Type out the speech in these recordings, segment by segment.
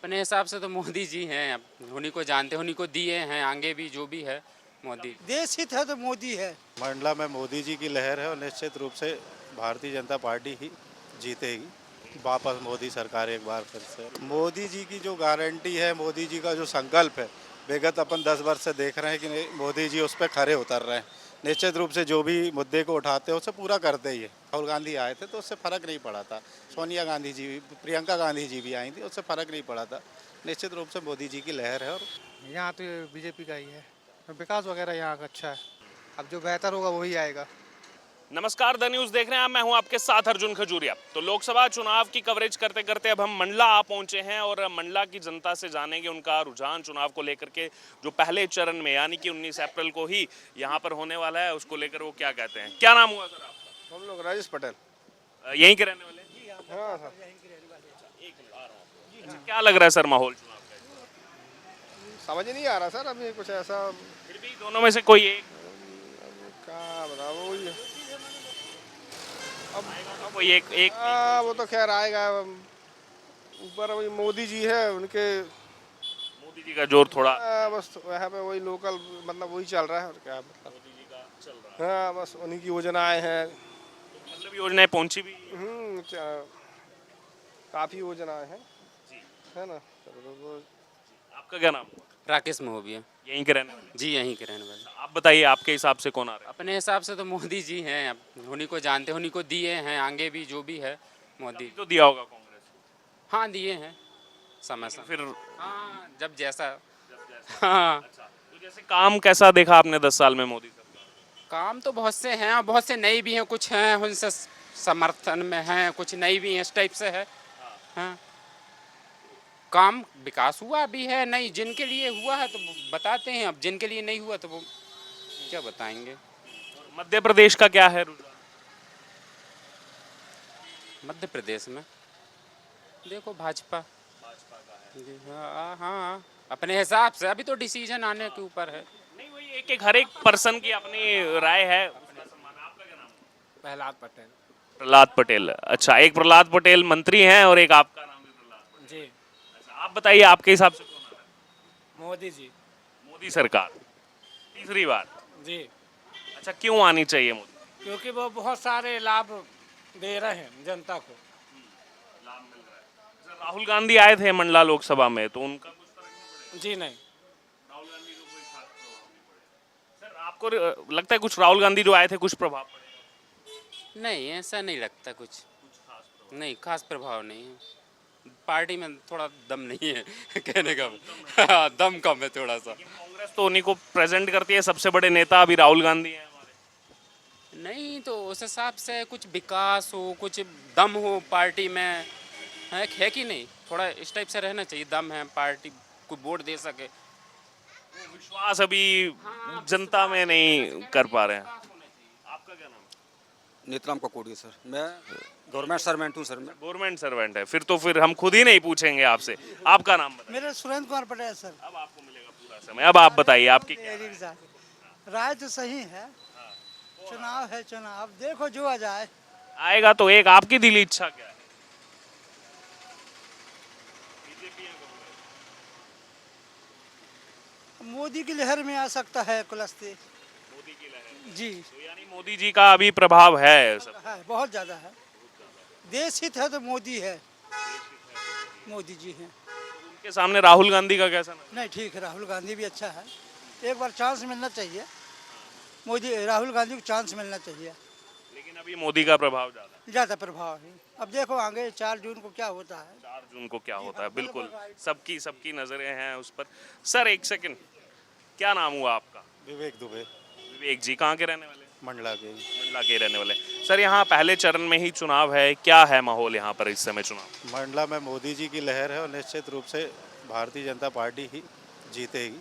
अपने हिसाब से तो मोदी जी हैं, अब उन्हीं को जानते, उन्हीं को दिए हैं, आगे भी जो भी है मोदी। देश हित है तो मोदी है। मंडला में मोदी जी की लहर है और निश्चित रूप से भारतीय जनता पार्टी ही जीतेगी। वापस मोदी सरकार एक बार फिर से। मोदी जी की जो गारंटी है, मोदी जी का जो संकल्प है, विगत अपन 10 वर्ष से देख रहे हैं कि नहीं, मोदी जी उस पर खरे उतर रहे हैं। निश्चित रूप से जो भी मुद्दे को उठाते हैं उसे पूरा करते ही है। राहुल गांधी आए थे तो उससे फ़र्क नहीं पड़ा था, सोनिया गांधी जी भी, प्रियंका गांधी जी भी आई थी, उससे फ़र्क नहीं पड़ा था। निश्चित रूप से मोदी जी की लहर है। और यहाँ तो बीजेपी का ही है, विकास वगैरह यहाँ का अच्छा है। अब जो बेहतर होगा वही आएगा। नमस्कार, द न्यूज़ देख रहे हैं आप। मैं हूं आपके साथ अर्जुन खजूरिया। तो लोकसभा चुनाव की कवरेज करते करते अब हम मंडला आ पहुंचे हैं और मंडला की जनता से जानेंगे उनका रुझान चुनाव को लेकर के, जो पहले चरण में यानी कि 19 अप्रैल को ही यहां पर होने वाला है, उसको लेकर वो क्या कहते हैं। क्या नाम हुआ सर आपका? हम लोग राजेश पटेल। यहीं के रहने वाले? हाँ सर। अच्छा, क्या लग रहा है सर माहौल चुनाव का? समझ नहीं आ रहा सर, अभी कुछ ऐसा फिर भी दोनों में से कोई एक क्या बताओ वही है। कोई एक वो तो खैर आएगा ऊपर, वही मोदी जी है उनके। मोदी जी का जोर थोड़ा बस वहाँ पे वही लोकल, मतलब वही चल रहा है और क्या मतलब। मोदी जी का चल रहा है। हाँ बस उन्हीं की योजनाएं हैं। मतलब योजनाएं पहुंची भी काफ़ी योजनाएं हैं जी। है ना। आपका क्या नाम? राकेश महोबिया। यहीं के रहने वाले? जी यहीं के रहने वाले। आप बताइए, आपके हिसाब से कौन आ रहा है? अपने हिसाब से तो मोदी जी हैं, अब उन्हीं को जानते, उन्हीं को दिए हैं, आगे भी जो भी है मोदी। तो दिया होगा कांग्रेस को। हाँ दिए हैं समय समय। फिर हाँ जब जैसा। हाँ अच्छा, तो जैसे काम कैसा देखा आपने 10 साल में मोदी सरकार? काम तो बहुत से हैं और बहुत से नई भी हैं, कुछ हैं उनसे समर्थन में हैं, कुछ नई भी हैं, इस टाइप से है। हाँ काम विकास हुआ भी है, नहीं जिनके लिए हुआ है तो वो बताते हैं, अब जिनके लिए नहीं हुआ तो वो क्या बताएंगे। मध्य प्रदेश का क्या है रुझान? मध्य प्रदेश में देखो भाजपा। भाजपा का है। जी हाँ हाँ, अपने हिसाब से अभी तो डिसीजन आने के ऊपर है। नहीं, वही एक हर एक पर्सन की अपनी राय है, उसका सम्मान है। आपका क्या नाम है? प्रहलाद पटेल। प्रहलाद पटेल। अच्छा, एक प्रहलाद पटेल मंत्री हैं और एक आपका नाम भी प्रहलाद पटेल। जी अच्छा, आप बताइए आपके हिसाब से कौन आ रहा है? मोदी जी। मोदी सरकार तीसरी बार। जी अच्छा, क्यों आनी चाहिए मोदी? क्योंकि वो बहुत सारे लाभ दे रहे हैं जनता को। लाभ मिल रहा है। अच्छा, राहुल गांधी आए थे मंडला लोकसभा में, तो उनका कुछ फर्क नहीं पड़ेगा? जी नहीं। राहुल गांधी को कोई खास प्रभाव नहीं पड़ेगा? सर, आपको लगता है कुछ राहुल गांधी जो आए थे कुछ प्रभाव पड़ेगा? नहीं ऐसा नहीं लगता कुछ कुछ खास प्रभाव नहीं, खास प्रभाव नहीं है। पार्टी में थोड़ा दम नहीं है कहने का। हाँ, दम कम है थोड़ा सा। कांग्रेस तो उन्हीं को प्रेजेंट करती है, सबसे बड़े नेता अभी राहुल गांधी हैं हमारे। नहीं तो उस हिसाब से कुछ विकास हो, कुछ दम हो पार्टी में, है कि नहीं, थोड़ा इस टाइप से रहना चाहिए, दम है पार्टी को वोट दे सके। वो विश्वास अभी जनता में नहीं कर पा रहे हैं। आपका क्या नाम है? नेतराम ककोड़िया सर, मैं गवर्नमेंट सर्वेंट हूँ सर। मैं गवर्नमेंट सर्वेंट है, फिर तो फिर हम खुद ही नहीं पूछेंगे आपसे। आपका नाम बताइए। मेरा सुरेंद्र कुमार पटेल सर। अब आपको मिलेगा पूरा समय। अब आप बताइए आपकी क्या राय? राय तो सही है, चुनाव है, चुनाव देखो जो आ जाए। आएगा तो एक आपकी दिली इच्छा क्या है? बीजेपी या कांग्रेस? मोदी की लहर में आ सकता है कुलस्ती। मोदी की लहर। जी तो यानी मोदी जी का अभी प्रभाव है सब। है, बहुत ज़्यादा है। देश हित है तो मोदी है, मोदी जी हैं। उनके सामने राहुल गांधी का कैसा नजर? नहीं ठीक है, राहुल गांधी भी अच्छा है, एक बार चांस मिलना चाहिए। मोदी राहुल गांधी को चांस मिलना चाहिए। लेकिन अभी मोदी का प्रभाव ज्यादा है। ज़्यादा प्रभाव है। अब देखो आगे 4 जून को क्या होता है। 4 जून को क्या होता है, बिल्कुल सबकी नजरें हैं उस पर। सर एक सेकंड, क्या नाम हुआ आपका? विवेक दुबे, विवेक जी, कहाँ के रहने वाले? मंडला के। मंडला के रहने वाले। सर, यहाँ पहले चरण में ही चुनाव है, क्या है माहौल यहाँ पर इस समय चुनाव? मंडला में मोदी जी की लहर है और निश्चित रूप से भारतीय जनता पार्टी ही जीतेगी।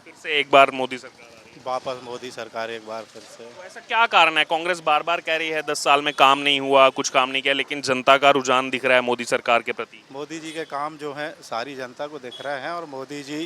फिर से एक बार मोदी सरकार आ रही है। वापस मोदी सरकार एक बार फिर से। तो ऐसा क्या कारण है? कांग्रेस बार बार कह रही है 10 साल में काम नहीं हुआ, कुछ काम नहीं किया, लेकिन जनता का रुझान दिख रहा है मोदी सरकार के प्रति। मोदी जी के काम जो हैं सारी जनता को दिख रहे हैं और मोदी जी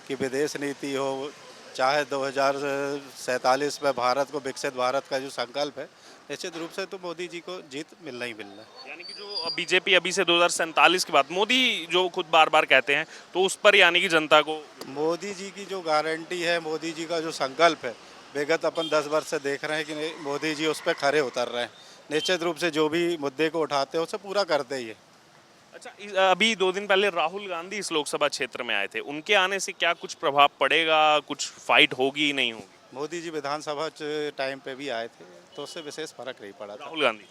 की विदेश नीति हो, चाहे 2047 में भारत को विकसित भारत का जो संकल्प है, निश्चित रूप से तो मोदी जी को जीत मिलना ही मिलना है। यानी कि जो बीजेपी अभी से 2047 की बात मोदी जो खुद बार बार कहते हैं, तो उस पर यानी कि जनता को मोदी जी की जो गारंटी है, मोदी जी का जो संकल्प है, विगत अपन 10 वर्ष से देख रहे हैं कि नहीं, मोदी जी उस पर खरे उतर रहे हैं। निश्चित रूप से जो भी मुद्दे को उठाते हैं उसे पूरा करते ही है। अच्छा अभी 2 दिन पहले राहुल गांधी इस लोकसभा क्षेत्र में आए थे, उनके आने से क्या कुछ प्रभाव पड़ेगा, कुछ फाइट होगी नहीं होगी? मोदी जी विधानसभा टाइम पे भी आए थे तो उससे विशेष फर्क नहीं पड़ा था।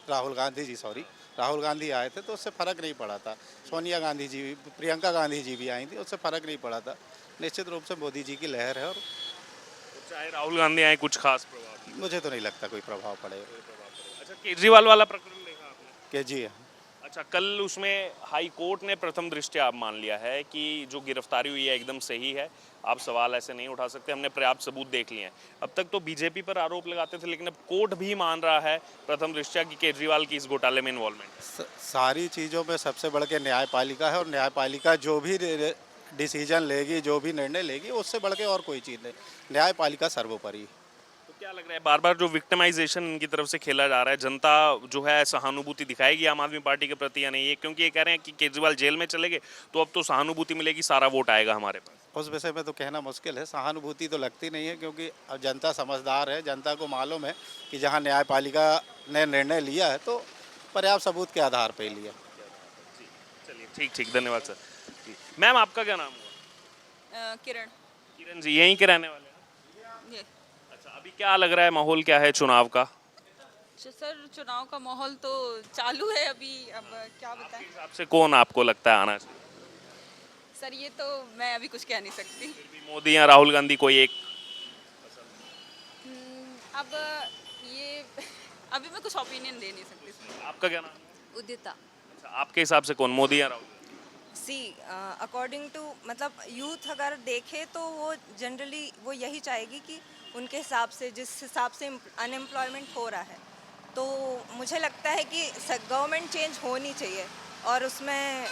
राहुल गांधी जी सॉरी, राहुल गांधी आए थे तो उससे फर्क नहीं पड़ा था। सोनिया गांधी जी, प्रियंका गांधी जी भी आई थी, उससे फर्क नहीं पड़ा था। निश्चित रूप से मोदी जी की लहर है और चाहे राहुल गांधी आए कुछ खास प्रभाव? मुझे तो नहीं लगता कोई प्रभाव पड़ेगा। अच्छा केजरीवाल वाला प्रकरण देखा आपने? कि जी अच्छा कल उसमें हाई कोर्ट ने प्रथम दृष्टया आप मान लिया है कि जो गिरफ्तारी हुई है एकदम सही है, आप सवाल ऐसे नहीं उठा सकते, हमने पर्याप्त सबूत देख लिए हैं। अब तक तो बीजेपी पर आरोप लगाते थे, लेकिन अब कोर्ट भी मान रहा है प्रथम दृष्टया कि केजरीवाल की इस घोटाले में इन्वॉल्वमेंट। सारी चीज़ों में सबसे बढ़ के न्यायपालिका है और न्यायपालिका जो भी डिसीजन लेगी, जो भी निर्णय लेगी, उससे बढ़ के और कोई चीज़ नहीं। न्यायपालिका सर्वोपरि। तो क्या लग रहा है बार बार जो विक्टिमाइजेशन इनकी तरफ से खेला जा रहा है, जनता जो है सहानुभूति दिखाएगी आम आदमी पार्टी के प्रति या नहीं? ये क्योंकि ये कह रहे हैं कि केजरीवाल जेल में चले गए तो अब तो सहानुभूति मिलेगी, सारा वोट आएगा हमारे पास। उस विषय में तो कहना मुश्किल है। सहानुभूति तो लगती नहीं है क्योंकि अब जनता समझदार है। जनता को मालूम है कि जहां न्यायपालिका ने निर्णय लिया है तो पर्याप्त सबूत के आधार पर ही लिया। चलिए ठीक ठीक, धन्यवाद सर। जी मैम, आपका क्या नाम हुआ? किरण। किरण जी यहीं के रहने वाले हैं? ये अच्छा अभी क्या लग रहा है, माहौल क्या है चुनाव का? सर चुनाव का माहौल तो चालू है अभी, अब क्या बताएं हिसाब से कौन आपको लगता है आना चाहिए? सर, ये तो मैं अभी कुछ कह नहीं सकती। मोदी या राहुल गांधी कोई एक? अब ये अभी मैं कुछ ओपिनियन दे नहीं सकती सर। आपका क्या नाम है? उदिता। अच्छा, आपके हिसाब से कौन, मोदी या राहुल? सी अकॉर्डिंग टू मतलब यूथ अगर देखे तो वो जनरली वो यही चाहेगी कि उनके हिसाब से, जिस हिसाब से अनएम्प्लॉयमेंट हो रहा है, तो मुझे लगता है कि गवर्नमेंट चेंज होनी चाहिए। और उसमें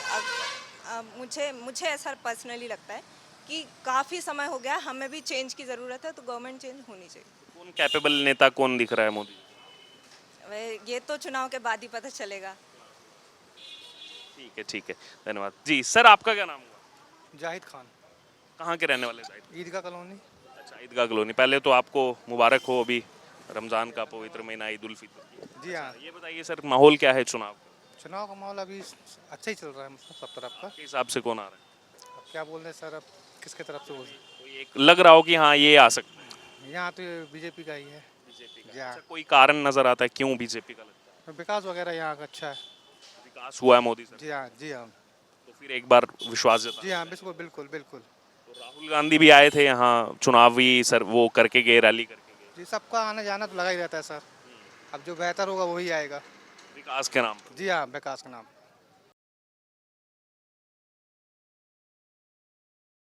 मुझे ऐसा पर्सनली लगता है कि काफ़ी समय हो गया, हमें भी चेंज की ज़रूरत है, तो गवर्नमेंट चेंज होनी चाहिए। कौन कैपेबल नेता कौन दिख रहा है मोदी? ये तो चुनाव के बाद ही पता चलेगा। ठीक है, धन्यवाद जी। सर आपका क्या नाम हुआ? जाहिद खान, कहाँ के रहने वाले जाहिद? ईदगाह कॉलोनी। अच्छा ईदगाह कॉलोनी। पहले तो आपको मुबारक हो अभी रमज़ान का पवित्र महीना, ईद उल फितर। जी हाँ। ये बताइए सर, माहौल क्या है चुनाव का? चुनाव का माहौल अभी अच्छा ही चल रहा है, मतलब सब तरफ का। आपके हिसाब से कौन आ रहा है? अब क्या बोल रहे हैं सर, अब किसके तरफ से बोल कोई एक लग रहा हो कि हाँ ये आ सकता है? यहाँ तो बीजेपी का ही है। बीजेपी जी का। हाँ। अच्छा, कोई कारण नजर आता है क्यों बीजेपी का लगता है? विकास वगैरह यहाँ का अच्छा है। विकास हुआ है मोदी सर, जी हाँ, जी हाँ, तो फिर एक बार विश्वास जता। जी हाँ, बिल्कुल बिल्कुल बिल्कुल। तो राहुल गांधी भी आए थे यहाँ, चुनावी सर वो करके गए, रैली करके गए, जी सबका आना जाना तो लगा ही रहता है सर। अब जो बेहतर होगा वही आएगा। विकास के नाम पर। जी हाँ, विकास का नाम।